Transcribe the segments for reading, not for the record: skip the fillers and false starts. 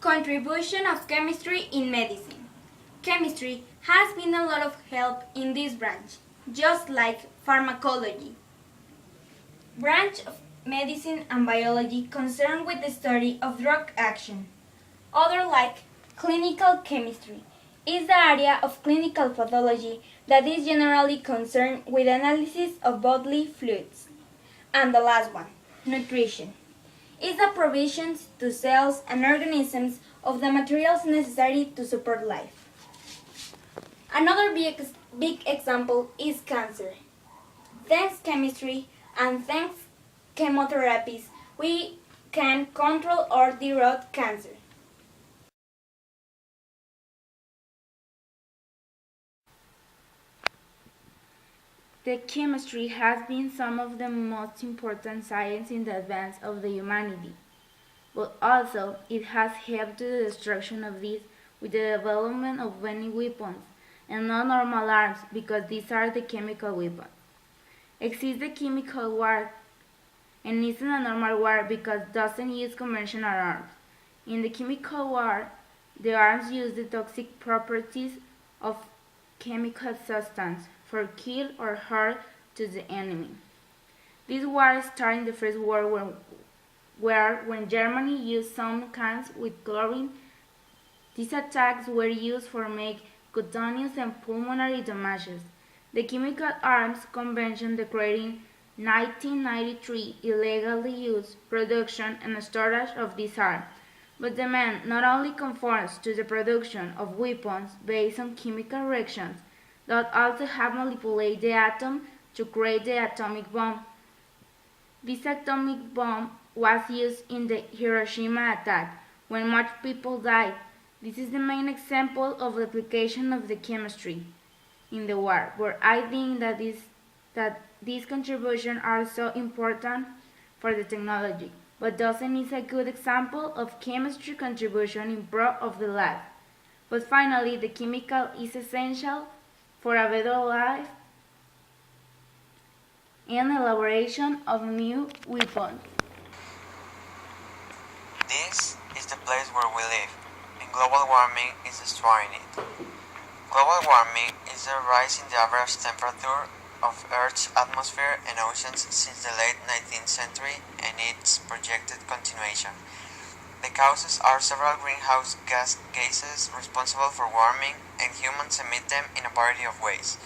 Contribution of chemistry in medicine. Chemistry has been a lot of help in this branch, just like pharmacology. Branch of medicine and biology concerned with the study of drug action. Other like clinical chemistry is the area of clinical pathology that is generally concerned with analysis of bodily fluids. And the last one, nutrition, is the provisions to cells and organisms of the materials necessary to support life. Another big example is cancer. Thanks chemistry and thanks chemotherapies, we can control or derot cancer. The chemistry has been some of the most important science in the advance of the humanity, but also it has helped to the destruction of this with the development of many weapons, and not normal arms because these are the chemical weapons. Exists the chemical war, and isn't a normal war because it doesn't use conventional arms. In the chemical war, the arms use the toxic properties of chemical substance for kill or hurt to the enemy. This war started in the First World War when Germany used some cans with chlorine. These attacks were used for make cutaneous and pulmonary damages. The Chemical Arms Convention declared in 1993 illegally use, production, and storage of this arm, but the man not only conforms to the production of weapons based on chemical reactions, but also have manipulated the atom to create the atomic bomb. This atomic bomb was used in the Hiroshima attack, when much people died. This is the main example of the application of the chemistry in the war, where I think that these contributions are so important for the technology, but doesn't is a good example of chemistry contribution in pro of the lab. But finally, the chemical is essential for a better life and elaboration of new weapons. This is the place where we live, and global warming is destroying it. Global warming is the rise in the average temperature of Earth's atmosphere and oceans since the late 19th century and its projected continuation. The causes are several greenhouse gas gases responsible for warming, and humans emit them in a variety of ways.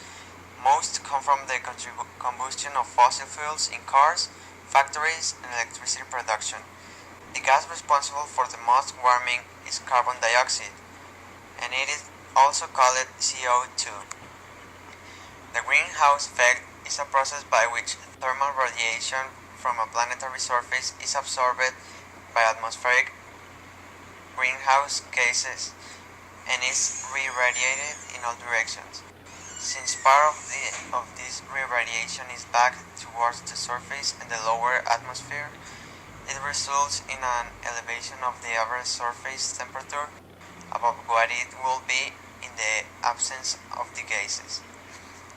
Most come from the combustion of fossil fuels in cars, factories, and electricity production. The gas responsible for the most warming is carbon dioxide, and it is also called CO2. The greenhouse effect is a process by which thermal radiation from a planetary surface is absorbed by atmospheric greenhouse gases and is re-radiated in all directions. Since part of this re-radiation is back towards the surface and the lower atmosphere, it results in an elevation of the average surface temperature above what it will be in the absence of the gases.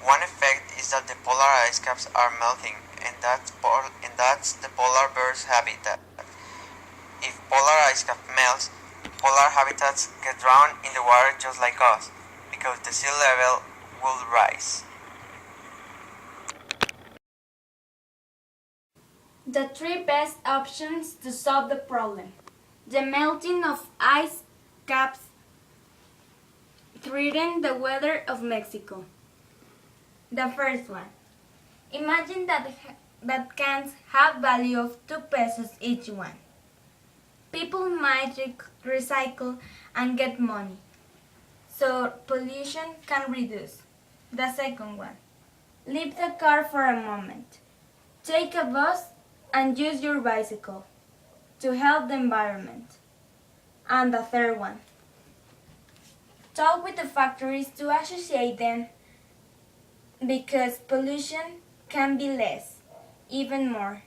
One effect is that the polar ice caps are melting, and that's the polar bear's habitat. If polar ice cap melts, polar habitats get drowned in the water just like us, because the sea level will rise. The three best options to solve the problem. The melting of ice caps threaten the weather of Mexico. The first one. Imagine that cans have value of 2 pesos each one. People might recycle and get money, so pollution can reduce. The second one. Leave the car for a moment. Take a bus and use your bicycle to help the environment. And the third one. Talk with the factories to associate them because pollution can be less, even more.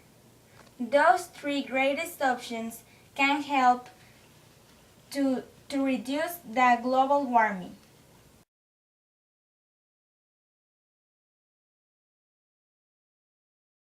Those three greatest options can help to reduce the global warming.